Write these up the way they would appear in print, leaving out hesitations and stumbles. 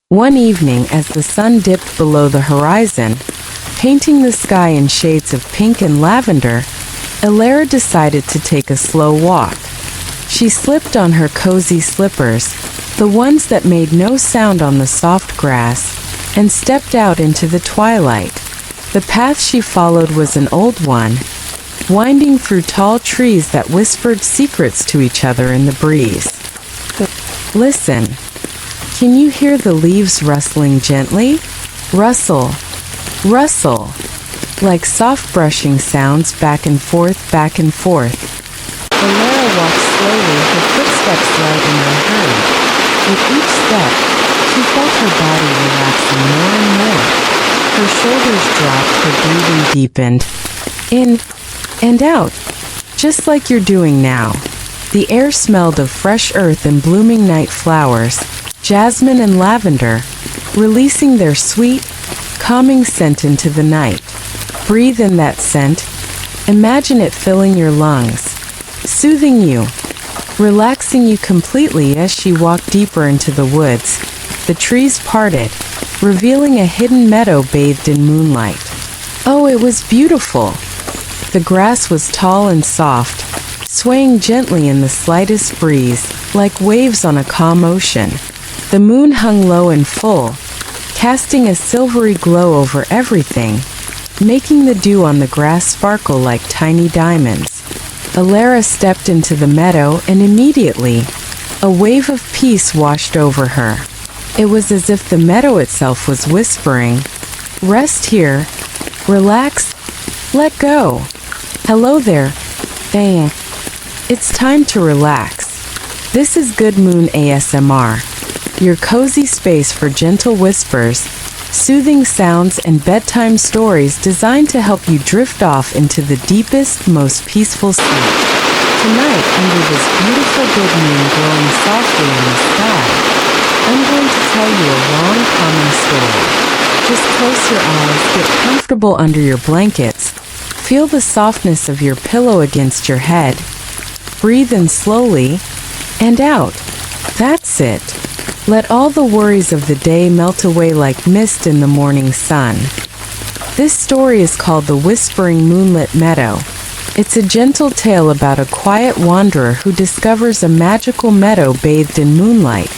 One evening, as the sun dipped below the horizon, painting the sky in shades of pink and lavender, Alara decided to take a slow walk. She slipped on her cozy slippers, the ones that made no sound on the soft grass, and stepped out into the twilight. The path she followed was an old one, winding through tall trees that whispered secrets to each other in the breeze. Listen. Can you hear the leaves rustling gently? Rustle, rustle, like soft brushing sounds back and forth, back and forth. Alara walked slowly, her footsteps light and unhurried. With each step, she felt her body relaxing more and more. Her shoulders dropped, her breathing deepened. In and out, just like you're doing now. The air smelled of fresh earth and blooming night flowers, jasmine and lavender, releasing their sweet, calming scent into the night. Breathe in that scent. Imagine it filling your lungs, soothing you, relaxing you completely. As she walked deeper into the woods, the trees parted, revealing a hidden meadow bathed in moonlight. Oh, it was beautiful. The grass was tall and soft, swaying gently in the slightest breeze, like waves on a calm ocean. The moon hung low and full, casting a silvery glow over everything, making the dew on the grass sparkle like tiny diamonds. Alara stepped into the meadow, and immediately, a wave of peace washed over her. It was as if the meadow itself was whispering, "Rest here, relax, let go. Hello there, Diane. It's time to relax. This is Good Moon ASMR, your cozy space for gentle whispers, soothing sounds, and bedtime stories designed to help you drift off into the deepest, most peaceful sleep. Tonight, under this beautiful good moon glowing softly in the sky, I'm going to tell you a long, calming story. Just close your eyes, get comfortable under your blankets, feel the softness of your pillow against your head, breathe in slowly, and out. That's it. Let all the worries of the day melt away like mist in the morning sun. This story is called The Whispering Moonlit Meadow. It's a gentle tale about a quiet wanderer who discovers a magical meadow bathed in moonlight,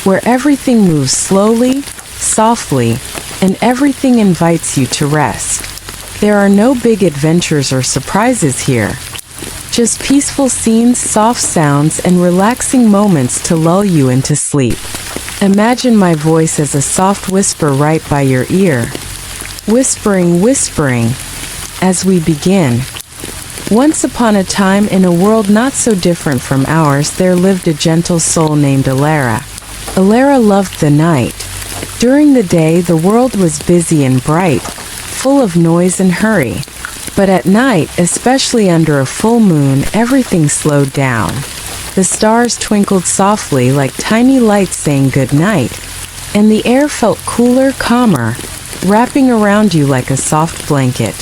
where everything moves slowly, softly, and everything invites you to rest. There are no big adventures or surprises here. Just peaceful scenes, soft sounds, and relaxing moments to lull you into sleep. Imagine my voice as a soft whisper right by your ear. Whispering, whispering, as we begin. Once upon a time, in a world not so different from ours, there lived a gentle soul named Alara. Alara loved the night. During the day, the world was busy and bright, full of noise and hurry. But at night, especially under a full moon, everything slowed down. The stars twinkled softly like tiny lights saying good night, and the air felt cooler, calmer, wrapping around you like a soft blanket.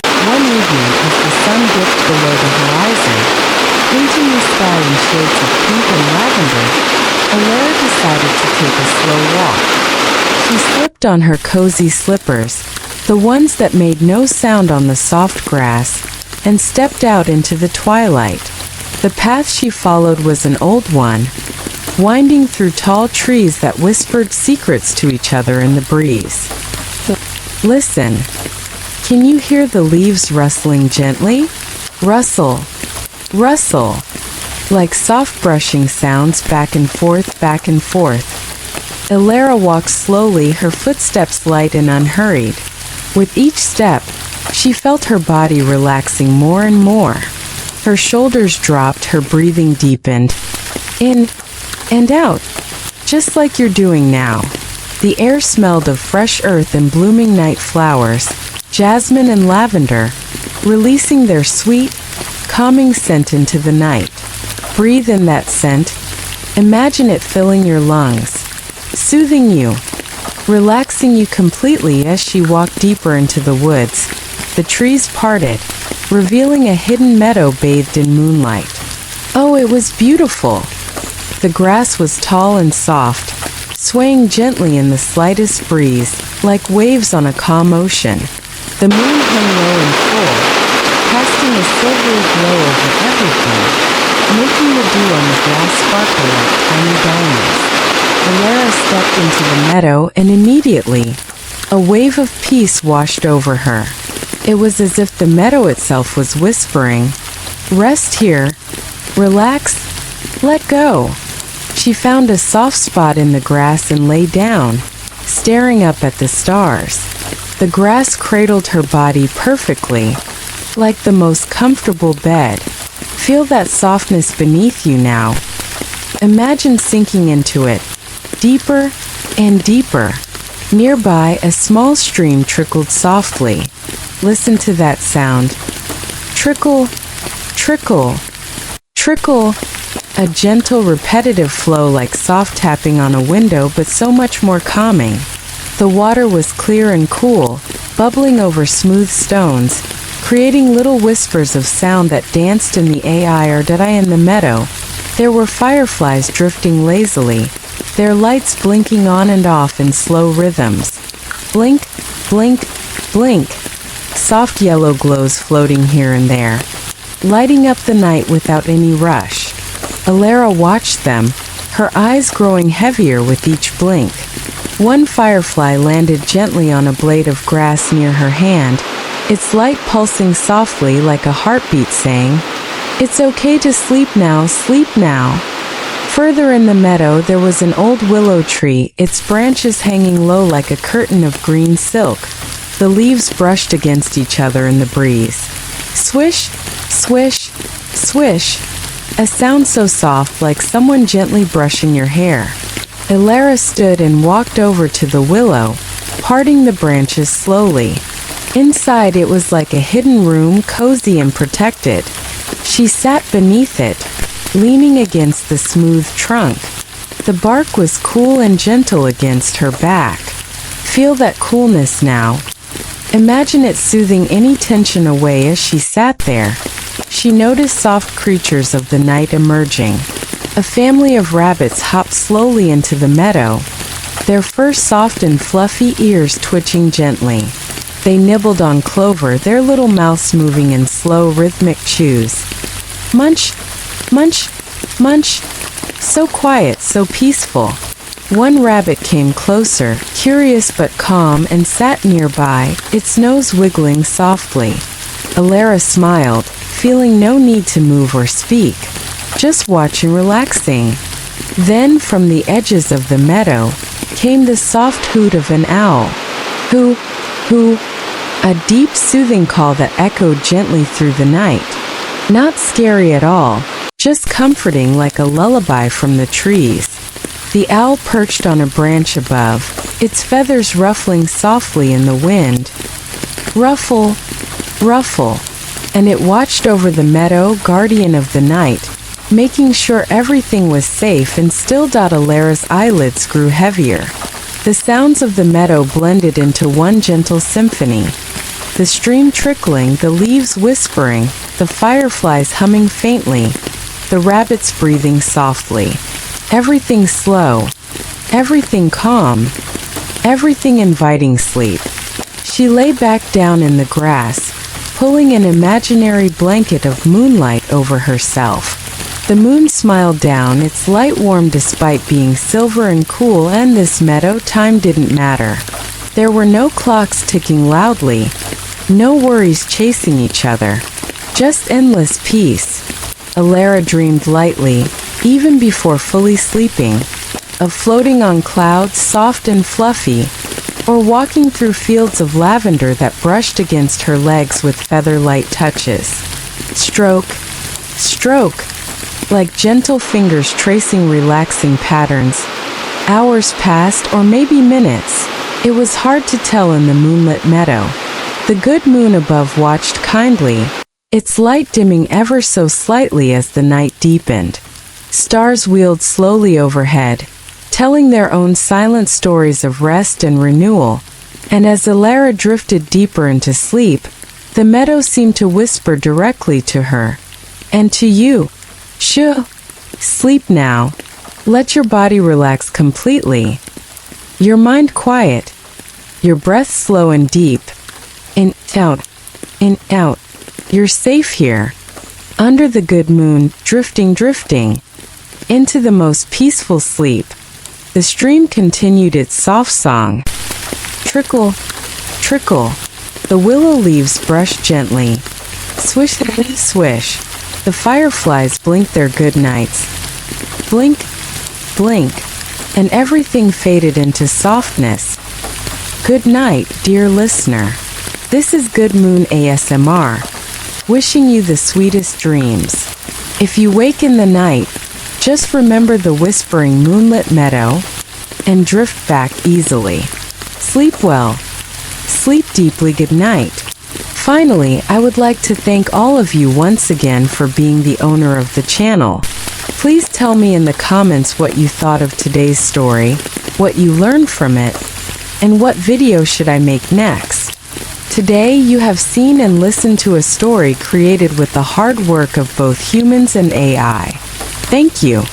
One evening, as the sun dipped below the horizon, painting the sky in shades of pink and lavender, Alara decided to take a slow walk. She slipped on her cozy slippers, the ones that made no sound on the soft grass, and stepped out into the twilight. The path she followed was an old one, winding through tall trees that whispered secrets to each other in the breeze. Listen. Can you hear the leaves rustling gently? Rustle, rustle, like soft brushing sounds back and forth, back and forth. Alara walked slowly, her footsteps light and unhurried. With each step, she felt her body relaxing more and more. Her shoulders dropped, her breathing deepened. In and out, just like you're doing now. The air smelled of fresh earth and blooming night flowers, jasmine and lavender, releasing their sweet, calming scent into the night. Breathe in that scent. Imagine it filling your lungs, soothing you, relaxing you completely. As she walked deeper into the woods, the trees parted, revealing a hidden meadow bathed in moonlight. Oh, it was beautiful. The grass was tall and soft, swaying gently in the slightest breeze, like waves on a calm ocean. The moon hung low and full, casting a silvery glow over everything, making the dew on the grass sparkle like tiny diamonds. Alara stepped into the meadow, and immediately, a wave of peace washed over her. It was as if the meadow itself was whispering, "Rest here, relax, let go." She found a soft spot in the grass and lay down, staring up at the stars. The grass cradled her body perfectly, like the most comfortable bed. Feel that softness beneath you now. Imagine sinking into it, deeper and deeper. Nearby, a small stream trickled softly. Listen to that sound. Trickle, trickle, trickle. A gentle, repetitive flow like soft tapping on a window, but so much more calming. The water was clear and cool, bubbling over smooth stones, creating little whispers of sound that danced in the air. In the meadow, there were fireflies drifting lazily, their lights blinking on and off in slow rhythms. Blink, blink, blink. Soft yellow glows floating here and there, lighting up the night without any rush. Alara watched them, her eyes growing heavier with each blink. One firefly landed gently on a blade of grass near her hand, its light pulsing softly like a heartbeat saying, "It's okay to sleep now, sleep now." Further in the meadow there was an old willow tree, its branches hanging low like a curtain of green silk. The leaves brushed against each other in the breeze. Swish, swish, swish. A sound so soft like someone gently brushing your hair. Alara stood and walked over to the willow, parting the branches slowly. Inside it was like a hidden room, cozy and protected. She sat beneath it, leaning against the smooth trunk. The bark was cool and gentle against her back. Feel that coolness now. Imagine it soothing any tension away as she sat there. She noticed soft creatures of the night emerging. A family of rabbits hopped slowly into the meadow, their fur soft and fluffy, ears twitching gently. They nibbled on clover, their little mouths moving in slow, rhythmic chews. Munch, munch, munch. So quiet, so peaceful. One rabbit came closer, curious but calm, and sat nearby, its nose wiggling softly. Alara smiled, feeling no need to move or speak, just watching, relaxing. Then from the edges of the meadow came the soft hoot of an owl. Hoo, hoo, a deep soothing call that echoed gently through the night. Not scary at all, just comforting like a lullaby from the trees. The owl perched on a branch above, its feathers ruffling softly in the wind. Ruffle, ruffle, and it watched over the meadow, guardian of the night, making sure everything was safe and still. Alara's eyelids grew heavier. The sounds of the meadow blended into one gentle symphony. The stream trickling, the leaves whispering, the fireflies humming faintly, the rabbits breathing softly. Everything slow, everything calm, everything inviting sleep. She lay back down in the grass, pulling an imaginary blanket of moonlight over herself. The moon smiled down, its light warm despite being silver and cool, and this meadow time didn't matter. There were no clocks ticking loudly, no worries chasing each other, just endless peace. Alara dreamed lightly, even before fully sleeping, of floating on clouds soft and fluffy, or walking through fields of lavender that brushed against her legs with feather-light touches. Stroke, stroke, like gentle fingers tracing relaxing patterns. Hours passed, or maybe minutes. It was hard to tell in the moonlit meadow. The good moon above watched kindly, its light dimming ever so slightly as the night deepened. Stars wheeled slowly overhead, telling their own silent stories of rest and renewal, and as Alara drifted deeper into sleep, the meadow seemed to whisper directly to her. And to you. Shh. Sleep now. Let your body relax completely, your mind quiet, your breath slow and deep. In, out, in, out. You're safe here, under the good moon, drifting, into the most peaceful sleep. The stream continued its soft song. Trickle, trickle. The willow leaves brush gently. Swish, swish. The fireflies blink their good nights. Blink, blink. And everything faded into softness. Good night, dear listener. This is Good Moon ASMR, wishing you the sweetest dreams. If you wake in the night, just remember the whispering moonlit meadow and drift back easily. Sleep well. Sleep deeply. Good night. Finally, I would like to thank all of you once again for being the owner of the channel. Please tell me in the comments what you thought of today's story, what you learned from it, and what video should I make next. Today you have seen and listened to a story created with the hard work of both humans and AI. Thank you.